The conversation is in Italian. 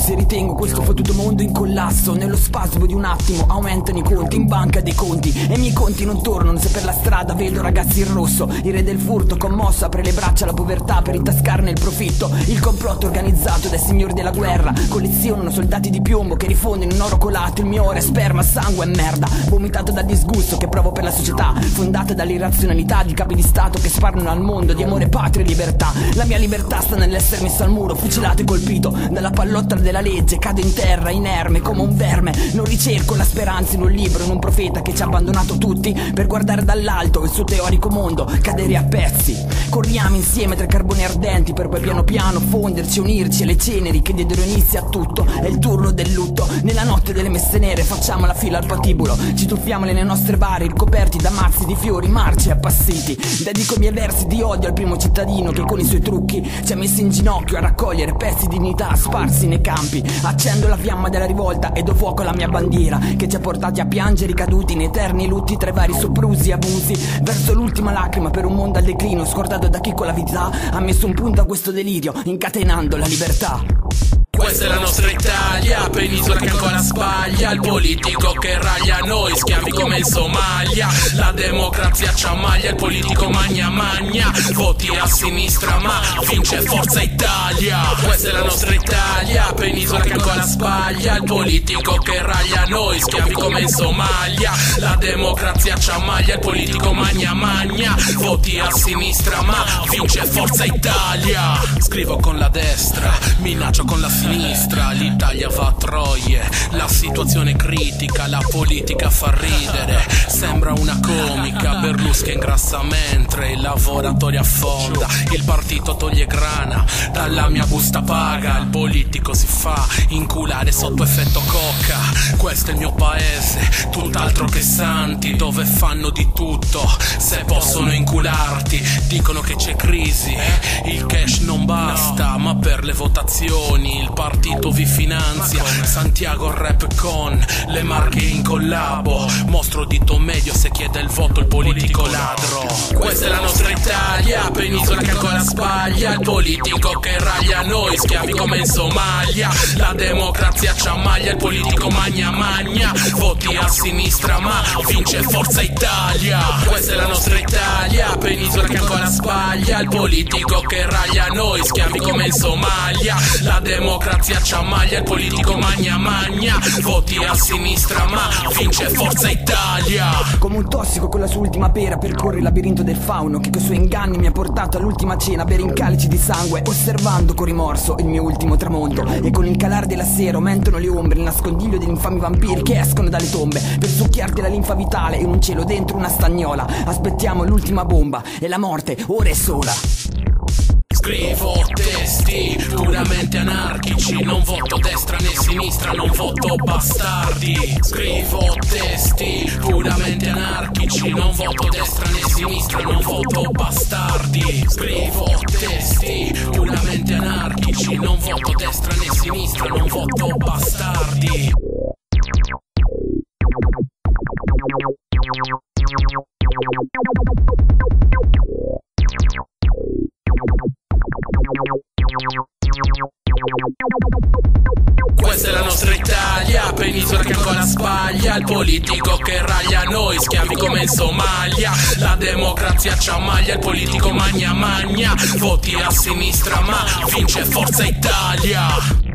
se ritengo questo fottuto mondo in collasso. Nello spasmo di un attimo aumentano i conti in banca dei conti, e i miei conti non tornano se per la strada vedo ragazzi in rosso. Il re del furto commosso apre le braccia alla povertà per intascarne il profitto. Il complotto organizzato dai signori della guerra collezionano soldati di piombo che rifondono in oro colato il mio oro è sperma, sangue e merda, vomitato dal disgusto che provo per la società, fondata dall'irrazionalità di capi di stato che sparano al mondo di amore, patria e libertà. La mia libertà sta nell'essere messo al muro, fucilato e colpito dalla pallottola della legge. Cado in terra inerme come un verme. Non ricerco la speranza in un libro, in un profeta che ci ha abbandonato tutti per guardare dall'alto il suo teorico mondo cadere a pezzi. Corriamo insieme tra carboni ardenti per poi piano piano fonderci, unirci alle ceneri che diedero inizio a tutto. È il turno del lutto, nella notte delle messe nere facciamo la fila al patibolo, ci tuffiamo nelle nostre bare ricoperti da mazzi di fiori, marci e appassiti. Dedico i miei versi di odio al primo cittadino che con i suoi trucchi ci ha messo in ginocchio a raccogliere pezzi di dignità sparsi nei campi. Accendo la fiamma della rivolta e do fuoco alla mia bandiera che ci ha portati a piangere i caduti in eterni lutti tra i vari soprusi e abusi. Verso l'ultima lacrima per un mondo al declino, scordato da chi con la vita ha messo un punto a questo delirio, incatenando la libertà. Questa è la nostra Italia, penisola che ancora sbaglia, il politico che raglia noi, schiavi come in Somalia. La democrazia ci ammaglia, il politico magna magna, voti a sinistra ma vince Forza Italia. Questa è la nostra Italia, penisola che ancora sbaglia, il politico che raglia noi, schiavi come in Somalia. La democrazia ci ammaglia, il politico magna magna, voti a sinistra ma vince Forza Italia. Scrivo con la destra, minaccio con la sinistra, l'Italia va a troie, la situazione è critica, la politica fa ridere, sembra una comica, Berlusconi ingrassa mentre il lavoratore affonda, il partito toglie grana, dalla mia busta paga, il politico si fa inculare sotto effetto coca. Questo è il mio paese, tutt'altro che santi, dove fanno di tutto, se possono incularti, dicono che c'è crisi, il cash non basta, ma per le votazioni il partito vi finanzia. Santiago rap con le Marche in collabo, mostro dito medio se chiede il voto il politico ladro. Questa è la nostra Italia, penisola che ancora sbaglia, il politico che raglia noi, schiavi come in Somalia. La democrazia ci ammaglia, il politico magna magna, voti a sinistra ma vince Forza Italia. Questa è la nostra Italia, penisola che ancora sbaglia, il politico che raglia noi, schiavi come in Somalia. La democrazia ci ammaglia, il politico magna magna, voti a sinistra ma vince Forza Italia. Come un tossico con la sua ultima pera percorre il labirinto del fauno che coi suoi inganni mi ha portato all'ultima cena a bere in calici di sangue, osservando con rimorso il mio ultimo tramonto. E con il calare della sera aumentano le ombre, il nascondiglio degli infami vampiri che escono dalle tombe per succhiarti la linfa vitale in un cielo dentro una stagnola. Aspettiamo l'ultima bomba e la morte ora è sola. Scrivo testi puramente anarchici, non voto destra né sinistra, non voto bastardi. Scrivo testi puramente anarchici, non voto destra né sinistra, non voto bastardi. Scrivo testi puramente anarchici, non voto destra né sinistra, non voto bastardi. Questa è la nostra Italia, penisola che ancora sbaglia, il politico che raglia noi, schiavi come in Somalia. La democrazia ci ammaglia, il politico magna magna, voti a sinistra ma vince Forza Italia.